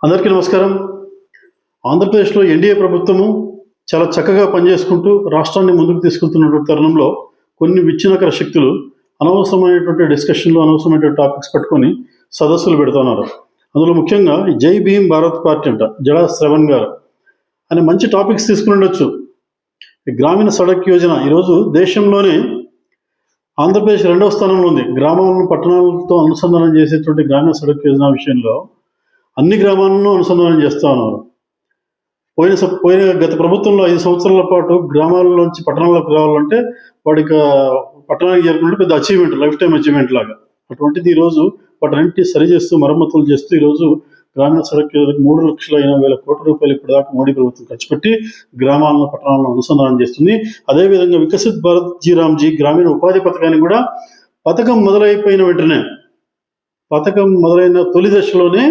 అందరికీ నమస్కారం. ఆంధ్రప్రదేశ్లో ఎన్డీఏ ప్రభుత్వము చాలా చక్కగా పనిచేసుకుంటూ రాష్ట్రాన్ని ముందుకు తీసుకెళ్తున్నటువంటి తరుణంలో కొన్ని విచ్ఛిన్నకర శక్తులు అనవసరమైనటువంటి డిస్కషన్లు, అనవసరమైనటువంటి టాపిక్స్ పట్టుకొని సదస్సులు పెడుతున్నారు. అందులో ముఖ్యంగా జై భీమ్ భారత్ పార్టీ అంట జడా శ్రవణ్ గారు అనే మంచి టాపిక్స్ తీసుకుని ఉండొచ్చు. గ్రామీణ సడక్ యోజన ఈరోజు దేశంలోనే ఆంధ్రప్రదేశ్ 2వ స్థానంలో ఉంది. గ్రామాలను పట్టణాలతో అనుసంధానం చేసేటువంటి గ్రామీణ సడక్ యోజన విషయంలో అన్ని గ్రామాలను అనుసంధానం చేస్తూ ఉన్నారు. గత ప్రభుత్వంలో 5 సంవత్సరాల పాటు గ్రామాల్లోంచి పట్టణాలకు రావాలంటే వాడికి పట్టణానికి చేరుకుంటే పెద్ద అచీవ్మెంట్, లైఫ్ టైం అచీవ్మెంట్ లాగా. అటువంటిది ఈరోజు వాటిని సరి చేస్తూ మరమ్మతులు చేస్తూ ఈరోజు గ్రామీణ సడక్ యోజనకు 3,80,000 కోట్ల రూపాయలు ఇప్పటిదాకా మోడీ ప్రభుత్వం ఖర్చు పెట్టి గ్రామాలను పట్టణాలను అనుసంధానం చేస్తుంది. అదేవిధంగా వికసిత్ భారత్ జీరామ్జీ గ్రామీణ ఉపాధి పథకానికి కూడా పథకం మొదలైన తొలి దశలోనే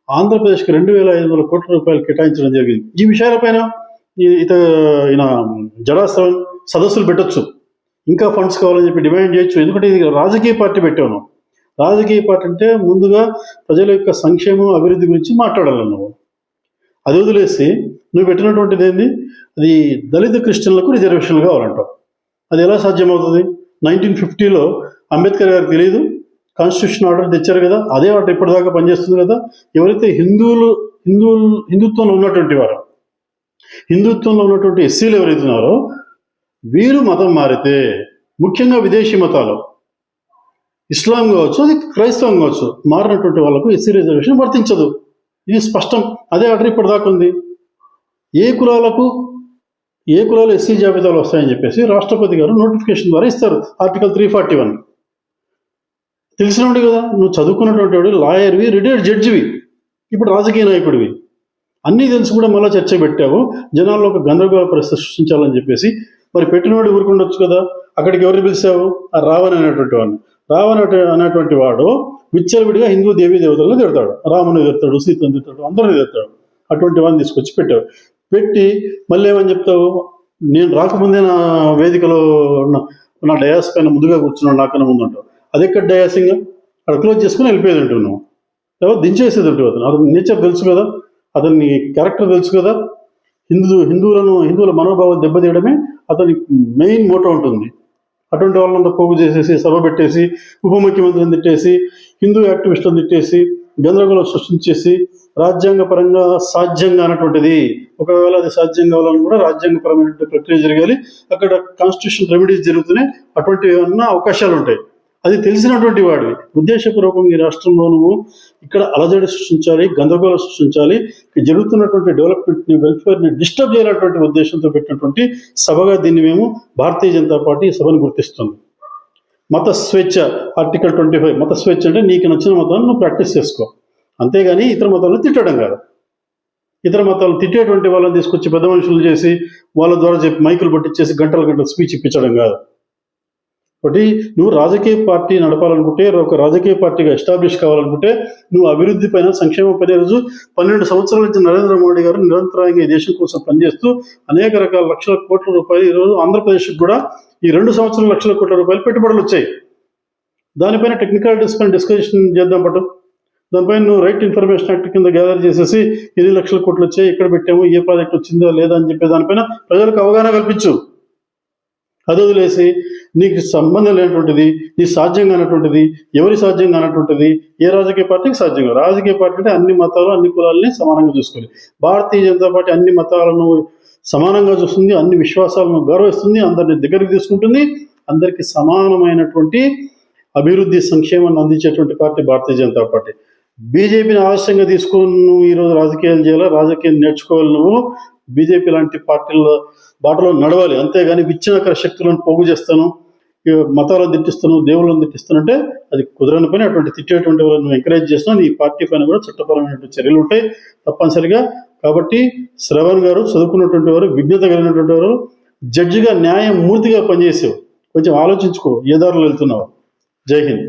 ఆంధ్రప్రదేశ్కి 2,500 కోట్ల రూపాయలు కేటాయించడం జరిగింది. ఈ విషయాలపైన ఈయన జడా శ్రవణ్ సదస్సులు పెట్టచ్చు, ఇంకా ఫండ్స్ కావాలని చెప్పి డిమాండ్ చేయొచ్చు. ఎందుకంటే ఇది రాజకీయ పార్టీ పెట్టాను. రాజకీయ పార్టీ అంటే ముందుగా ప్రజల యొక్క సంక్షేమం, అభివృద్ధి గురించి మాట్లాడాలి. అది వదిలేసి నువ్వు పెట్టినటువంటిది ఏంది, అది దళిత క్రిస్టియన్లకు రిజర్వేషన్లు కావాలంటావు. అది ఎలా సాధ్యమవుతుంది? 1950లో అంబేద్కర్ గారికి తెలియదు, కాన్స్టిట్యూషన్ ఆర్డర్ తెచ్చారు కదా, అదే ఆర్డర్ ఇప్పటిదాకా పనిచేస్తుంది కదా. ఎవరైతే హిందుత్వంలో ఉన్నటువంటి ఎస్సీలు ఎవరైతే ఉన్నారో వీరు మతం మారితే, ముఖ్యంగా విదేశీ మతాలు ఇస్లాం కావచ్చు, అది క్రైస్తవం కావచ్చు, మారినటువంటి వాళ్ళకు ఎస్సీ రిజర్వేషన్ వర్తించదు. ఇది స్పష్టం. అదే ఆర్డర్ ఇప్పటిదాకా ఉంది. ఏ కులాలు ఎస్సీ జాబితాలో వస్తాయని చెప్పేసి రాష్ట్రపతి గారు నోటిఫికేషన్ ద్వారా ఇస్తారు. ఆర్టికల్ 341 తెలిసినవాడు కదా, నువ్వు చదువుకున్నటువంటి వాడు, లాయర్వి, రిటైర్డ్ జడ్జివి, ఇప్పుడు రాజకీయ నాయకుడివి, అన్నీ తెలిసి కూడా మళ్ళీ చర్చ పెట్టావు. జనాల్లో ఒక గందరగోళ పరిస్థితి సృష్టించాలని చెప్పేసి. మరి పెట్టినవాడు ఊరుకుండొచ్చు కదా. అక్కడికి ఎవరిని పిలిచావు? ఆ రావణ్ అనేటువంటి వాడు విచ్చలవిడిగా హిందూ దేవీ దేవతలను తిడతాడు. రాముని తిడతాడు, సీతను తిడతాడు, అందరిని తిడతాడు. అటువంటి వాడిని తీసుకొచ్చి పెట్టి మళ్ళీ ఏమని చెప్తావు? నేను రాకముందే నా వేదికలో నా డయాస్ పైన ముందుగా కూర్చున్నాడు, నాకన్నా ముందు అంటావు. అది ఎక్కడ డయాసింగ్? అక్కడ క్లోజ్ చేసుకుని వెళ్ళిపోయేది అంటావు నువ్వు. లేకపోతే దించేసేది అంటావు. అతని నేచర్ తెలుసు కదా, అతని క్యారెక్టర్ తెలుసు కదా. హిందువుల మనోభావాలు దెబ్బతీయడమే అతని మెయిన్ మోటో ఉంటుంది. అటువంటి వాళ్ళంతా పోగు చేసేసి, సభ పెట్టేసి, ఉప ముఖ్యమంత్రిని తిట్టేసి, హిందూ యాక్టివిస్టులను తిట్టేసి, గందరగోళం సృష్టించేసి, రాజ్యాంగ పరంగా సాధ్యంగా అన్నటువంటిది, ఒకవేళ అది సాధ్యం కావాలని కూడా రాజ్యాంగపరమైనటువంటి ప్రక్రియ జరగాలి. అక్కడ కాన్స్టిట్యూషన్ రెమెడీస్ జరుగుతున్నాయి. అటువంటివి ఏమన్నా అవకాశాలు ఉంటాయి. అది తెలిసినటువంటి వాడివి ఉద్దేశపూర్వకంగా ఈ రాష్ట్రంలో నువ్వు ఇక్కడ అలజడి సృష్టించాలి, గందరగోళం సృష్టించాలి, జరుగుతున్నటువంటి డెవలప్మెంట్ని, వెల్ఫేర్ని డిస్టర్బ్ చేయాలన్నటువంటి ఉద్దేశంతో పెట్టినటువంటి సభగా దీన్ని మేము భారతీయ జనతా పార్టీ ఈ సభను గుర్తిస్తుంది. మత స్వేచ్ఛ ఆర్టికల్ 25. మత స్వేచ్ఛ అంటే నీకు నచ్చిన మతాన్ని నువ్వు ప్రాక్టీస్ చేసుకో, అంతేగాని ఇతర మతాలను తిట్టడం కాదు. ఇతర మతాలు తిట్టేటువంటి వాళ్ళని తీసుకొచ్చి పెద్ద మనుషులు చేసి వాళ్ళ ద్వారా చెప్పి మైకులు పట్టించేసి గంటల స్పీచ్ ఇప్పించడం కాదు. ఒకటి, నువ్వు రాజకీయ పార్టీ నడపాలనుకుంటే, ఒక రాజకీయ పార్టీగా ఎస్టాబ్లిష్ కావాలనుకుంటే, నువ్వు అభివృద్ధి పైన, సంక్షేమం పైన, రోజు 12 సంవత్సరాల నుంచి నరేంద్ర మోడీ గారు నిరంతరంగా ఈ దేశం కోసం పనిచేస్తూ అనేక రకాల లక్షల కోట్ల రూపాయలు ఈరోజు ఆంధ్రప్రదేశ్కి కూడా ఈ 2 సంవత్సరాల లక్షల కోట్ల రూపాయలు పెట్టుబడులు వచ్చాయి. దానిపైన టెక్నికల్ డిస్కషన్ చేద్దాం పట్టు. దానిపైన నువ్వు రైట్ ఇన్ఫర్మేషన్ యాక్ట్ కింద గ్యాదర్ చేసేసి ఎన్ని లక్షల కోట్లు వచ్చాయి, ఎక్కడ పెట్టాము, ఏ ప్రాజెక్ట్ వచ్చిందా లేదా అని చెప్పే దానిపైన ప్రజలకు అవగాహన కల్పించు. అది వదిలేసి నీకు సంబంధం లేనటువంటిది, నీ సాధ్యంగా అన్నటువంటిది, ఎవరి సాధ్యంగా అన్నటువంటిది ఏ రాజకీయ పార్టీకి సాధ్యంగా. రాజకీయ పార్టీ అంటే అన్ని మతాలు, అన్ని కులాలని సమానంగా చూసుకోవాలి. భారతీయ జనతా పార్టీ అన్ని మతాలను సమానంగా చూస్తుంది, అన్ని విశ్వాసాలను గౌరవిస్తుంది, అందరిని దగ్గరికి తీసుకుంటుంది, అందరికీ సమానమైనటువంటి అభివృద్ధి, సంక్షేమాన్ని అందించేటువంటి పార్టీ భారతీయ జనతా పార్టీ. బీజేపీని ఆవశ్యంగా తీసుకొని నువ్వు ఈరోజు రాజకీయాలు చేయాలా, రాజకీయం నేర్చుకోవాలి. నువ్వు బీజేపీ లాంటి పార్టీల బాటలో నడవాలి, అంతేగాని విచ్ఛిన్నకర శక్తులను పోగు చేస్తాను, మతాలను తిట్టిస్తాను, దేవుళ్ళను తిట్టిస్తానంటే అది కుదరని పని. అటువంటి తిట్టేటువంటి వాళ్ళని నువ్వు ఎంకరేజ్ చేస్తున్నావు. నీ పార్టీ పైన కూడా చట్టపరమైనటువంటి చర్యలు ఉంటాయి తప్పనిసరిగా. కాబట్టి శ్రవణ్ గారు చదువుకున్నటువంటి వారు, విజ్ఞత కలిగినటువంటి వారు, జడ్జిగా న్యాయమూర్తిగా పనిచేసావు. కొంచెం ఆలోచించుకో ఏ దారిలో వెళ్తున్నావు. జై హింద్.